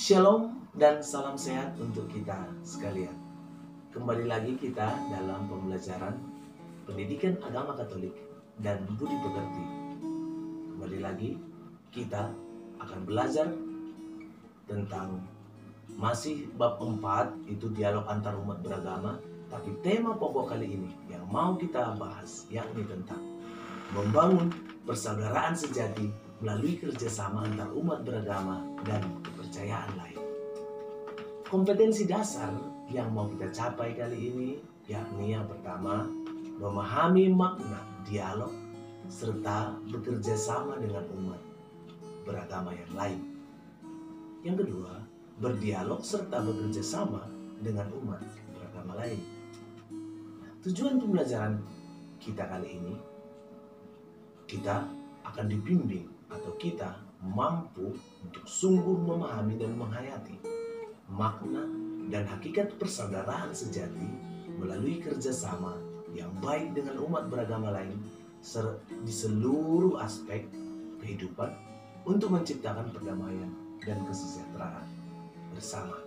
Shalom dan salam sehat untuk kita sekalian. Kembali lagi kita dalam pembelajaran pendidikan agama Katolik dan budi pekerti. Kembali lagi kita akan belajar tentang masih bab 4, itu dialog antar umat beragama. Tapi tema pokok kali ini yang mau kita bahas yakni tentang membangun persaudaraan sejati melalui kerjasama antar umat beragama dan kepercayaan lain. Kompetensi dasar yang mau kita capai kali ini yakni yang pertama, memahami makna dialog serta bekerja sama dengan umat beragama yang lain. Yang kedua, berdialog serta bekerja sama dengan umat beragama lain. Tujuan pembelajaran kita kali ini, kita akan dibimbing atau kita mampu untuk sungguh memahami dan menghayati makna dan hakikat persaudaraan sejati melalui kerjasama yang baik dengan umat beragama lain di seluruh aspek kehidupan untuk menciptakan perdamaian dan kesejahteraan bersama.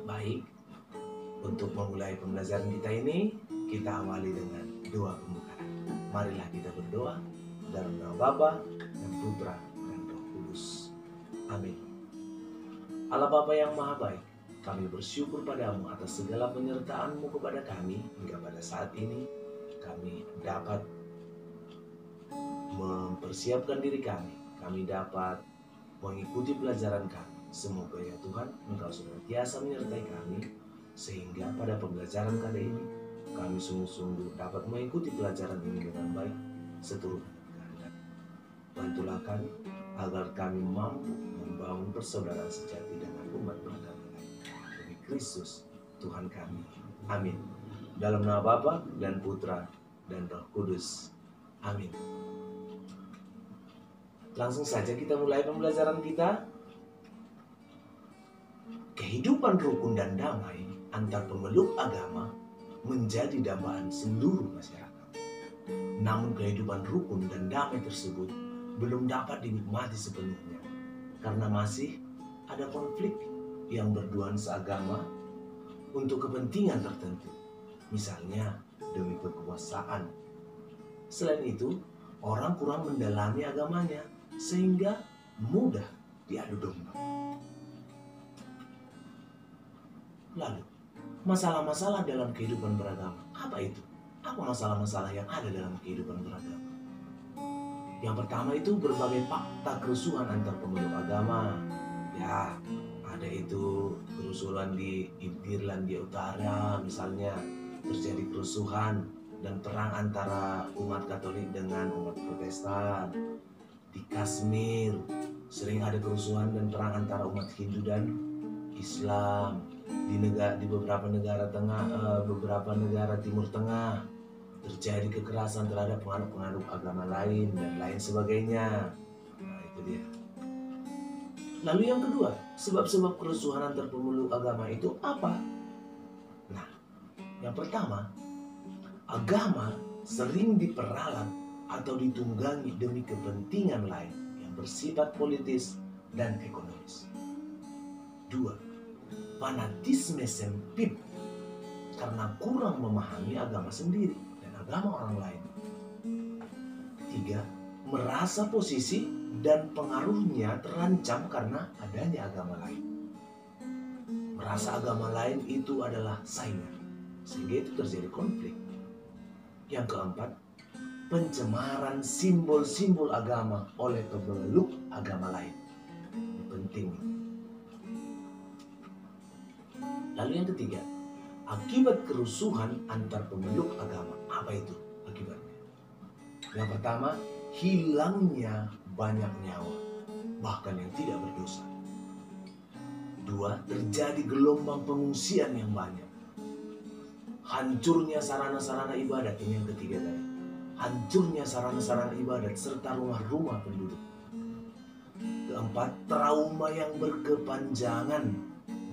Baik, untuk memulai pembelajaran kita ini, kita awali dengan doa pembukaan. Marilah kita berdoa dalam nama Bapa dan Putra dan Roh Kudus. Amin. Allah Bapa yang Maha Baik, kami bersyukur padamu atas segala penyertaan-Mu kepada kami hingga pada saat ini kami dapat mempersiapkan diri kami. Kami dapat mengikuti pelajaran kami. Semoga ya Tuhan, Engkau senantiasa menyertai kami sehingga pada pembelajaran kali ini kami sungguh-sungguh dapat mengikuti pelajaran ini dengan baik seturut kehendak. Bantulah kami agar kami mampu membangun persaudaraan sejati dengan umat beragama lain demi Kristus Tuhan kami. Amin. Dalam nama Bapa dan Putra dan Roh Kudus. Amin. Langsung saja kita mulai pembelajaran kita. Kehidupan rukun dan damai antar pemeluk agama menjadi dambaan seluruh masyarakat. Namun kehidupan rukun dan damai tersebut belum dapat dinikmati sepenuhnya karena masih ada konflik yang bernuansa agama untuk kepentingan tertentu, misalnya demi kekuasaan. Selain itu, orang kurang mendalami agamanya sehingga mudah diadu domba. Lalu, masalah-masalah dalam kehidupan beragama, apa itu? Apa masalah-masalah yang ada dalam kehidupan beragama? Yang pertama itu berbagai fakta kerusuhan antar pemeluk agama. Ya, ada itu kerusuhan di Irlandia Utara, misalnya terjadi kerusuhan dan perang antara umat Katolik dengan umat Protestan. Di Kashmir sering ada kerusuhan dan perang antara umat Hindu dan Islam. Di beberapa negara Timur Tengah terjadi kekerasan terhadap penganut-penganut agama lain dan lain sebagainya. Nah, itu dia. Lalu yang kedua, sebab-sebab kerusuhan antar pemeluk agama itu apa? Nah, yang pertama, agama sering diperalat atau ditunggangi demi kepentingan lain yang bersifat politis dan ekonomis. Dua, fanatisme sempit karena kurang memahami agama sendiri dan agama orang lain. Tiga, merasa posisi dan pengaruhnya terancam karena adanya agama lain. Merasa agama lain itu adalah saingan, sehingga itu terjadi konflik. Yang keempat, pencemaran simbol-simbol agama oleh pemeluk agama lain. Ini penting. Lalu yang ketiga, akibat kerusuhan antar pemeluk agama. Apa itu akibatnya? Yang pertama, hilangnya banyak nyawa, bahkan yang tidak berdosa. Dua, terjadi gelombang pengungsian yang banyak. Hancurnya sarana-sarana ibadat, ini yang ketiga tadi. Hancurnya sarana-sarana ibadat serta rumah-rumah penduduk. Keempat, trauma yang berkepanjangan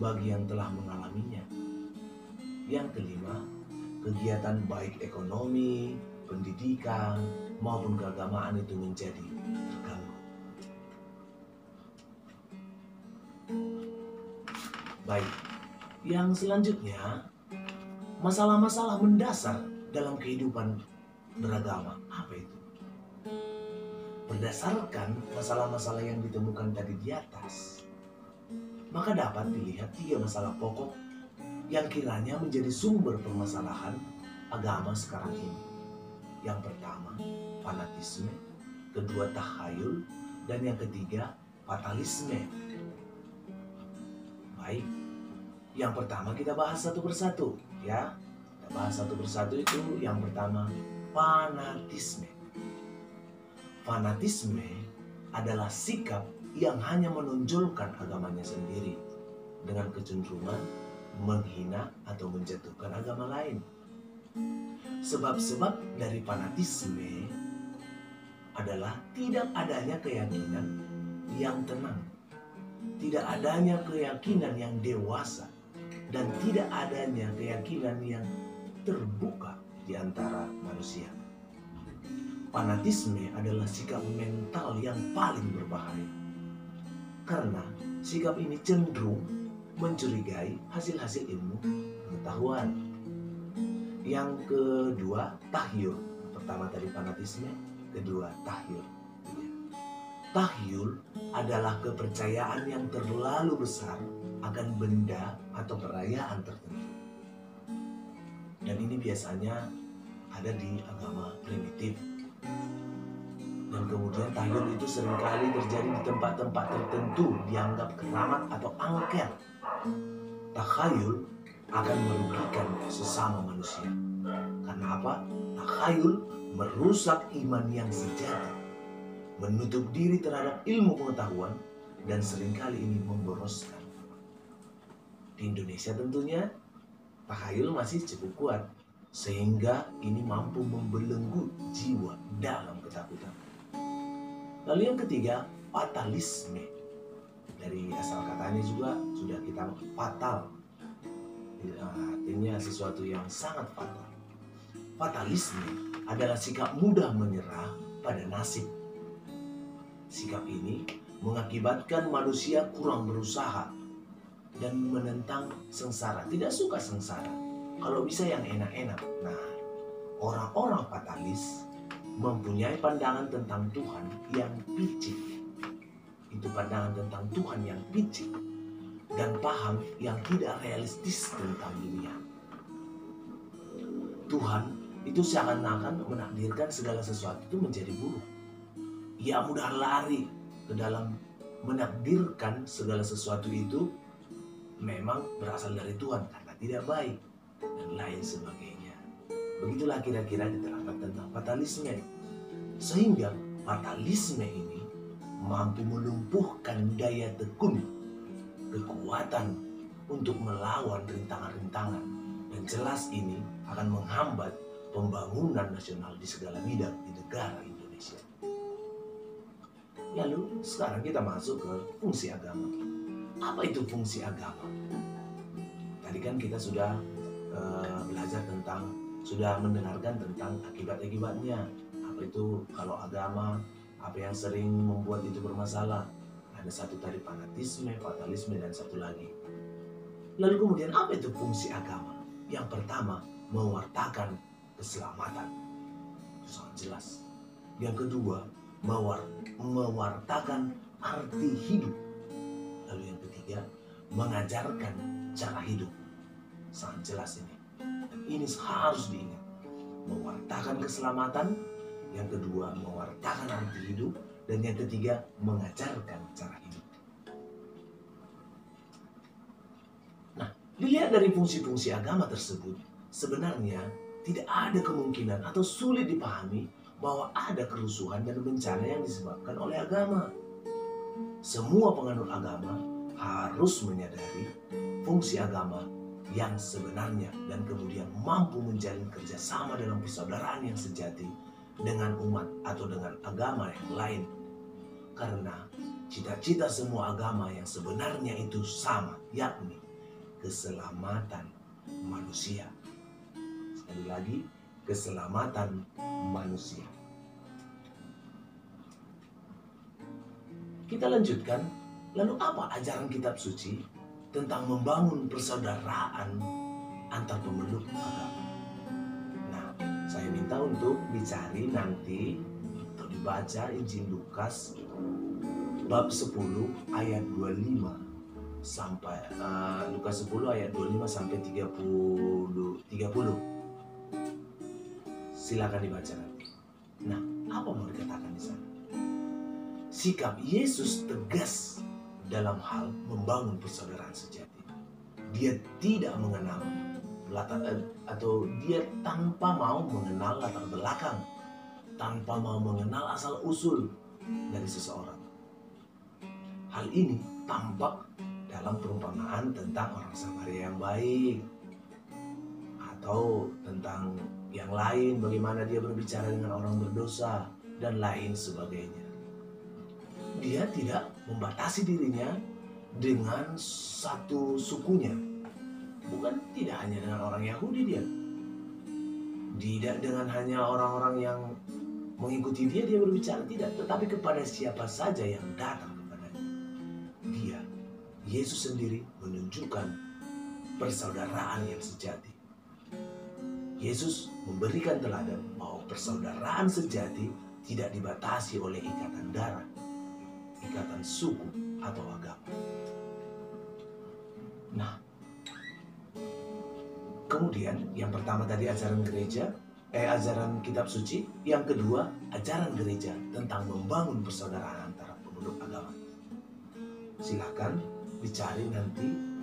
bagi yang telah mengalaminya. Yang kelima, kegiatan baik ekonomi, pendidikan, maupun keagamaan itu menjadi terganggu. Baik, yang selanjutnya, masalah-masalah mendasar dalam kehidupan beragama. Apa itu? Berdasarkan masalah-masalah yang ditemukan tadi di atas, maka dapat dilihat 3 masalah pokok yang kiranya menjadi sumber permasalahan agama sekarang ini. Yang pertama, fanatisme. Kedua, takhayul. Dan yang ketiga, fatalisme. Baik, yang pertama kita bahas satu persatu, ya. Kita bahas satu persatu. Itu yang pertama, fanatisme. Fanatisme adalah sikap yang hanya menonjolkan agamanya sendiri dengan kecenderungan menghina atau menjatuhkan agama lain. Sebab-sebab dari fanatisme adalah tidak adanya keyakinan yang tenang, tidak adanya keyakinan yang dewasa, dan tidak adanya keyakinan yang terbuka di antara manusia. Fanatisme adalah sikap mental yang paling berbahaya, karena sikap ini cenderung mencurigai hasil-hasil ilmu pengetahuan. Yang kedua, tahyul. Pertama tadi fanatisme, kedua tahyul. Tahyul adalah kepercayaan yang terlalu besar akan benda atau perayaan tertentu. Dan ini biasanya ada di agama primitif. Dan kemudian tahyul itu seringkali terjadi di tempat-tempat tertentu dianggap keramat atau angker. Takhayul akan merugikan sesama manusia. Karena apa? Takhayul merusak iman yang sejati, menutup diri terhadap ilmu pengetahuan, dan seringkali ini memboroskan. Di Indonesia tentunya takhayul masih cukup kuat, sehingga ini mampu membelenggu jiwa dalam ketakutan. Lalu yang ketiga, fatalisme. Dari asal katanya juga sudah kita fatal. Artinya sesuatu yang sangat fatal. Fatalisme adalah sikap mudah menyerah pada nasib. Sikap ini mengakibatkan manusia kurang berusaha dan menentang sengsara. Tidak suka sengsara. Kalau bisa yang enak-enak. Nah, orang-orang fatalis mempunyai pandangan tentang Tuhan yang picik. Itu pandangan tentang Tuhan yang picik dan paham yang tidak realistis tentang dunia. Tuhan itu seakan-akan menakdirkan segala sesuatu itu menjadi buruk. Ia mudah lari ke dalam menakdirkan segala sesuatu itu memang berasal dari Tuhan karena tidak baik dan lain sebagainya. Begitulah kira-kira diterangkan tentang fatalisme. Sehingga fatalisme ini mampu melumpuhkan daya tekun, kekuatan untuk melawan rintangan-rintangan. Dan jelas ini akan menghambat pembangunan nasional di segala bidang di negara Indonesia. Lalu sekarang kita masuk ke fungsi agama. Apa itu fungsi agama? Tadi kan kita sudah belajar tentang, sudah mendengarkan tentang akibat-akibatnya. Apa itu kalau agama, apa yang sering membuat itu bermasalah. Ada satu tadi fanatisme, fatalisme, dan satu lagi. Lalu kemudian apa itu fungsi agama? Yang pertama, mewartakan keselamatan. Itu sangat jelas. Yang kedua, mewartakan arti hidup. Lalu yang ketiga, mengajarkan cara hidup. Sangat jelas ini. Dan ini harus diingat. Mewartakan keselamatan. Yang kedua, mewartakan arti hidup. Dan yang ketiga, mengajarkan cara hidup. Nah, dilihat dari fungsi-fungsi agama tersebut, sebenarnya tidak ada kemungkinan atau sulit dipahami bahwa ada kerusuhan dan bencana yang disebabkan oleh agama. Semua penganut agama harus menyadari fungsi agama yang sebenarnya dan kemudian mampu menjalin kerjasama dalam persaudaraan yang sejati dengan umat atau dengan agama yang lain. Karena cita-cita semua agama yang sebenarnya itu sama, yakni keselamatan manusia. Sekali lagi, keselamatan manusia. Kita lanjutkan. Lalu apa ajaran kitab suci tentang membangun persaudaraan antar pemeluk agama. Nah, saya minta untuk dicari nanti atau dibaca Injil Lukas bab 10 ayat 25 sampai Lukas 10 ayat 25 sampai 30. Silakan dibaca nanti. Nah, apa mau dikatakan di sana? Sikap Yesus tegas dalam hal membangun persaudaraan sejati. Dia tidak mengenal atau dia tanpa mau mengenal latar belakang, tanpa mau mengenal asal usul dari seseorang. Hal ini tampak dalam perumpamaan tentang orang Samaria yang baik, atau tentang yang lain, bagaimana dia berbicara dengan orang berdosa dan lain sebagainya. Dia tidak membatasi dirinya dengan satu sukunya. Bukan tidak hanya dengan orang Yahudi dia. Tidak dengan hanya orang-orang yang mengikuti dia berbicara, tidak. Tetapi kepada siapa saja yang datang kepadanya. Dia, Yesus sendiri menunjukkan persaudaraan yang sejati. Yesus memberikan teladan bahwa persaudaraan sejati tidak dibatasi oleh ikatan darah, ikatan suku atau agama. Nah, kemudian yang pertama tadi ajaran gereja, ajaran kitab suci. Yang kedua, ajaran gereja tentang membangun persaudaraan antara pemeluk agama. Silahkan dicari nanti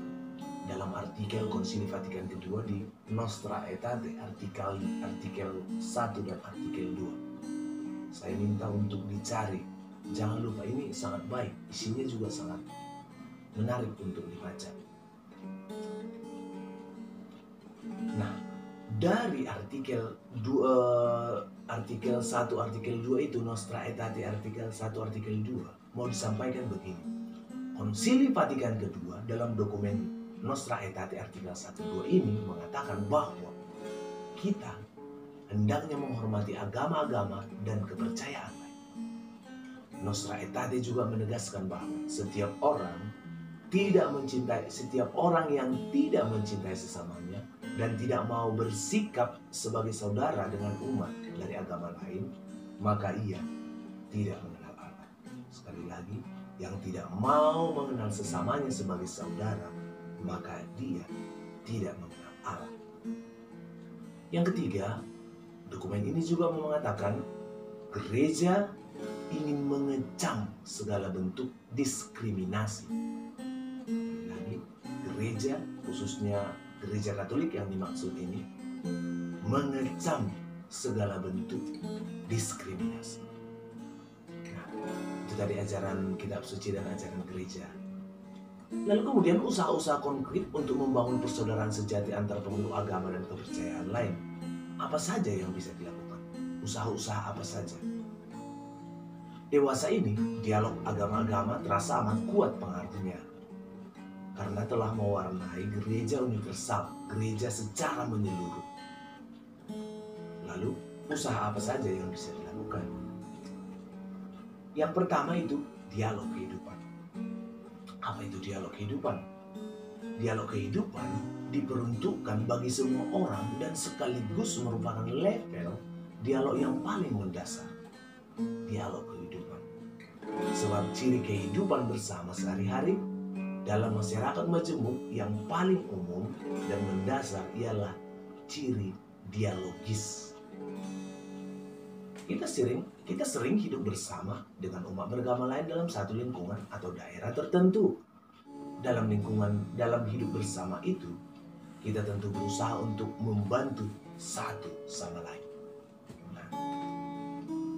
dalam artikel Konsili Vatikan kedua di Nostra Aetate, artikel 1 dan artikel 2. Saya minta untuk dicari. Jangan lupa, ini sangat baik, isinya juga sangat menarik untuk dibaca. Nah, dari artikel 1, artikel 2 itu, Nostra Aetate artikel 1, artikel 2, mau disampaikan begini. Konsili Vatikan kedua dalam dokumen Nostra Aetate artikel 1-2 ini mengatakan bahwa kita hendaknya menghormati agama-agama dan kepercayaan lain. Nostra Aetate juga menegaskan bahwa setiap orang yang tidak mencintai sesamanya dan tidak mau bersikap sebagai saudara dengan umat dari agama lain, maka ia tidak mengenal Allah. Sekali lagi, yang tidak mau mengenal sesamanya sebagai saudara, maka dia tidak mengenal Allah. Yang ketiga, dokumen ini juga mengatakan gereja ingin mengecam segala bentuk diskriminasi. Lagi, gereja, khususnya gereja Katolik yang dimaksud ini, mengecam segala bentuk diskriminasi. Nah, itu tadi ajaran kitab suci dan ajaran gereja. Lalu kemudian usaha-usaha konkret untuk membangun persaudaraan sejati antara pemeluk agama dan kepercayaan lain. Apa saja yang bisa dilakukan? Usaha-usaha apa saja? Dewasa ini, dialog agama-agama terasa amat kuat pengaruhnya. Karena telah mewarnai gereja universal, gereja secara menyeluruh. Lalu, usaha apa saja yang bisa dilakukan? Yang pertama itu, dialog kehidupan. Apa itu dialog kehidupan? Dialog kehidupan diperuntukkan bagi semua orang dan sekaligus merupakan level dialog yang paling mendasar. Dialog kehidupan. Sebab ciri kehidupan bersama sehari-hari dalam masyarakat majemuk yang paling umum dan mendasar ialah ciri dialogis. Kita sering hidup bersama dengan umat beragama lain dalam satu lingkungan atau daerah tertentu. Dalam hidup bersama itu, kita tentu berusaha untuk membantu satu sama lain. Nah,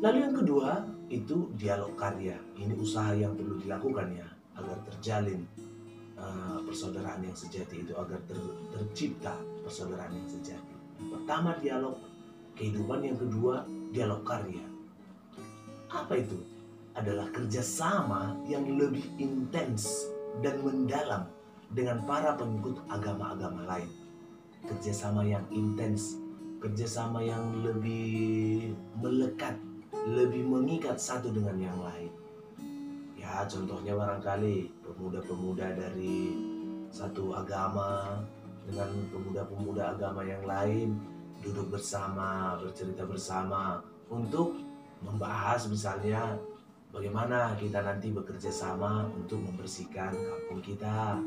lalu yang kedua itu dialog karya. Ini usaha yang perlu dilakukan ya, agar terjalin persaudaraan yang sejati itu, agar tercipta persaudaraan yang sejati. Yang pertama dialog kehidupan, yang kedua dialog karya. Apa itu? Adalah kerjasama yang lebih intens dan mendalam dengan para pengikut agama-agama lain. Kerjasama yang intens, kerjasama yang lebih melekat, lebih mengikat satu dengan yang lain. Ya, contohnya barangkali pemuda-pemuda dari satu agama dengan pemuda-pemuda agama yang lain duduk bersama, bercerita bersama untuk membahas misalnya bagaimana kita nanti bekerja sama untuk membersihkan kampung kita.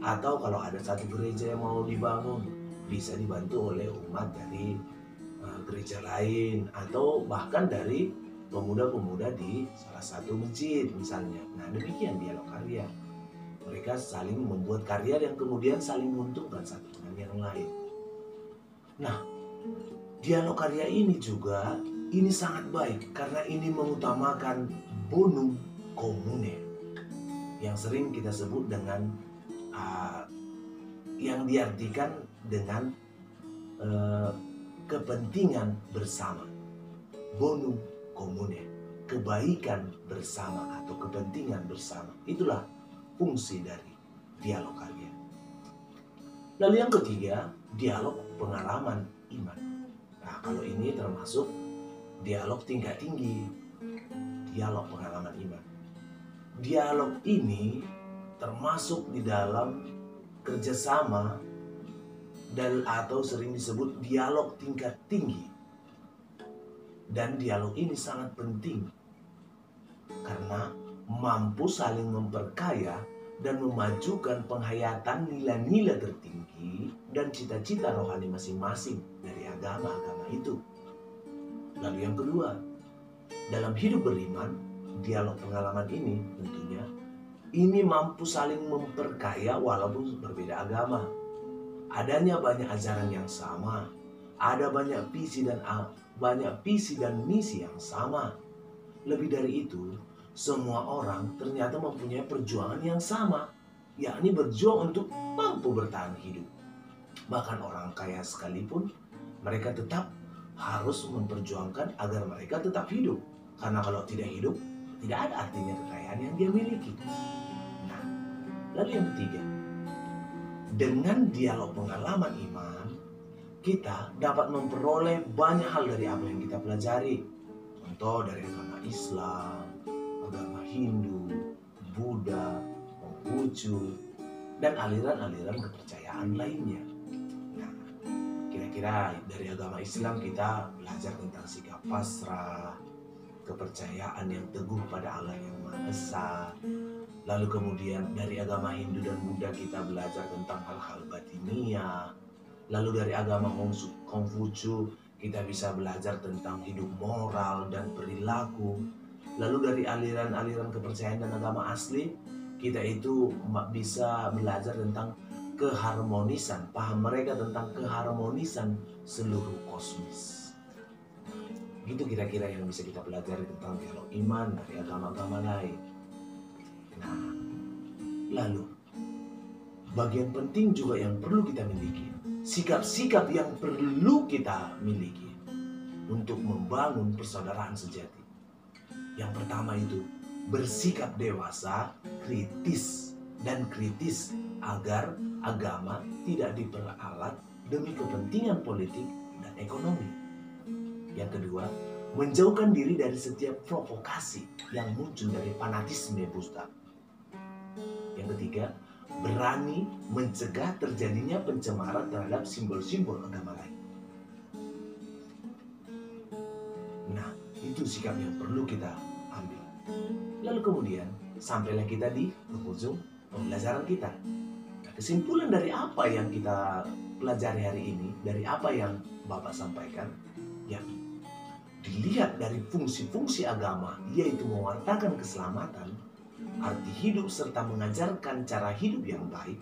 Atau kalau ada satu gereja yang mau dibangun, bisa dibantu oleh umat dari gereja lain atau bahkan dari pemuda-pemuda di salah satu masjid misalnya. Nah, demikian dialog karya. Mereka saling membuat karya yang kemudian saling menguntungkan satu dengan yang lain. Nah, dialog karya ini juga ini sangat baik karena ini mengutamakan bonum commune yang sering kita sebut dengan yang diartikan dengan kepentingan bersama. Bonum commune, kebaikan bersama atau kepentingan bersama. Itulah fungsi dari dialog karya. Lalu yang ketiga, dialog pengalaman iman. Nah, kalau ini termasuk dialog tingkat tinggi, dialog pengalaman iman. Dialog ini termasuk di dalam kerjasama dan atau sering disebut dialog tingkat tinggi. Dan dialog ini sangat penting karena mampu saling memperkaya dan memajukan penghayatan nilai-nilai tertinggi dan cita-cita rohani masing-masing dari agama-agama itu. Lalu yang kedua, dalam hidup beriman, dialog pengalaman ini tentunya ini mampu saling memperkaya walaupun berbeda agama. Adanya banyak ajaran yang sama, ada banyak visi dan misi yang sama. Lebih dari itu, semua orang ternyata mempunyai perjuangan yang sama, yakni berjuang untuk mampu bertahan hidup. Bahkan orang kaya sekalipun, mereka tetap harus memperjuangkan agar mereka tetap hidup. Karena kalau tidak hidup, tidak ada artinya kekayaan yang dia miliki. Nah, lalu yang ketiga, dengan dialog pengalaman iman, kita dapat memperoleh banyak hal dari apa yang kita pelajari. Contoh dari agama Islam, agama Hindu, Buddha, Konghucu, dan aliran-aliran kepercayaan lainnya. Nah, kira-kira dari agama Islam kita belajar tentang sikap pasrah, kepercayaan yang teguh pada Allah yang Maha Esa. Lalu kemudian dari agama Hindu dan Buddha kita belajar tentang hal-hal batiniah. Lalu dari agama Konghucu kita bisa belajar tentang hidup moral dan perilaku. Lalu dari aliran-aliran kepercayaan dan agama asli, kita itu bisa belajar tentang keharmonisan, paham mereka tentang keharmonisan seluruh kosmos. Gitu kira-kira yang bisa kita pelajari tentang dialog iman dari agama-agama lain. Nah, lalu bagian penting juga yang perlu kita miliki, sikap-sikap yang perlu kita miliki untuk membangun persaudaraan sejati. Yang pertama itu bersikap dewasa, kritis agar agama tidak diperalat demi kepentingan politik dan ekonomi. Yang kedua, menjauhkan diri dari setiap provokasi yang muncul dari fanatisme buta. Yang ketiga, berani mencegah terjadinya pencemaran terhadap simbol-simbol agama lain. Nah, itu sikap yang perlu kita ambil. Lalu kemudian, sampailah kita di penghujung pembelajaran kita. Nah, kesimpulan dari apa yang kita pelajari hari ini, dari apa yang Bapak sampaikan, ya, dilihat dari fungsi-fungsi agama, yaitu mewartakan keselamatan, arti hidup serta mengajarkan cara hidup yang baik,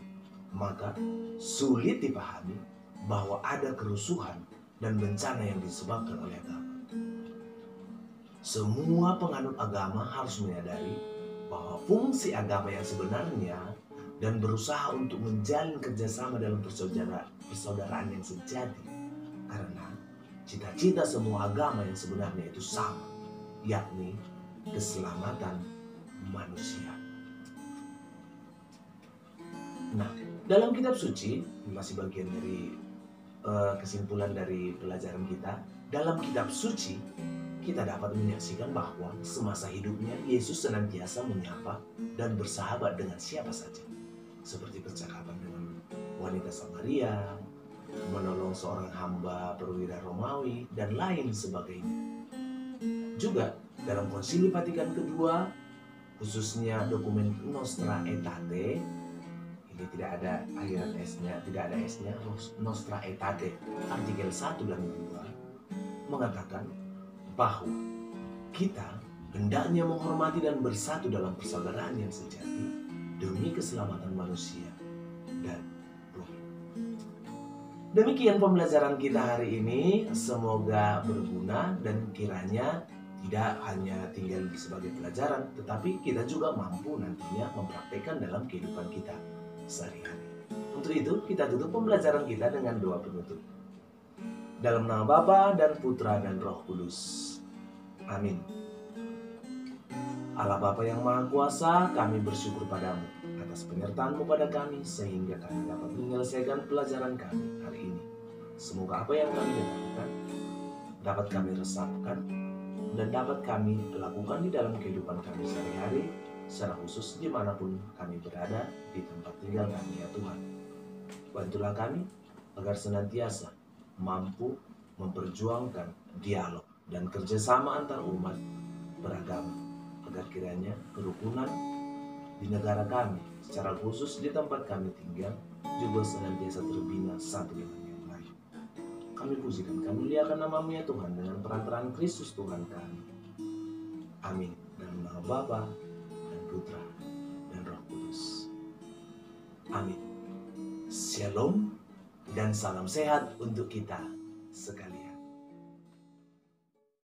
maka sulit dipahami bahwa ada kerusuhan dan bencana yang disebabkan oleh agama. Semua penganut agama harus menyadari bahwa fungsi agama yang sebenarnya dan berusaha untuk menjalin kerjasama dalam persaudaraan yang sejati, karena cita-cita semua agama yang sebenarnya itu sama, yakni keselamatan manusia. Nah, dalam kitab suci, masih bagian dari kesimpulan dari pelajaran kita, dalam kitab suci kita dapat menyaksikan bahwa semasa hidupnya Yesus senantiasa menyapa dan bersahabat dengan siapa saja, seperti percakapan dengan wanita Samaria, menolong seorang hamba perwira Romawi, dan lain sebagainya. Juga dalam Konsili Vatikan kedua, khususnya dokumen Nostra Aetate, ini tidak ada akhiran S-nya, Nostra Aetate, artikel 1 dan 2, mengatakan bahwa kita hendaknya menghormati dan bersatu dalam persaudaraan yang sejati demi keselamatan manusia dan bumi. Demikian pembelajaran kita hari ini, semoga berguna dan kiranya tidak hanya tinggal sebagai pelajaran, tetapi kita juga mampu nantinya mempraktekkan dalam kehidupan kita sehari-hari. Untuk itu, kita tutup pembelajaran kita dengan doa penutup. Dalam nama Bapa dan Putra dan Roh Kudus. Amin. Allah Bapa yang Maha Kuasa, kami bersyukur padamu atas penyertaan-Mu pada kami sehingga kami dapat menyelesaikan pelajaran kami hari ini. Semoga apa yang kami dengarkan dapat kami resapkan dan dapat kami lakukan di dalam kehidupan kami sehari-hari, secara khusus dimanapun kami berada di tempat tinggal kami ya Tuhan. Bantulah kami agar senantiasa mampu memperjuangkan dialog dan kerjasama antar umat beragama, agar kiranya kerukunan di negara kami, secara khusus di tempat kami tinggal, juga senantiasa terbina satu dengan yang lain. Kami puji dan kami muliakan nama-Mu ya Tuhan dengan perantaraan Kristus Tuhan kami. Amin. Dalam nama Bapa dan Putra dan Roh Kudus. Amin. Shalom dan salam sehat untuk kita sekalian.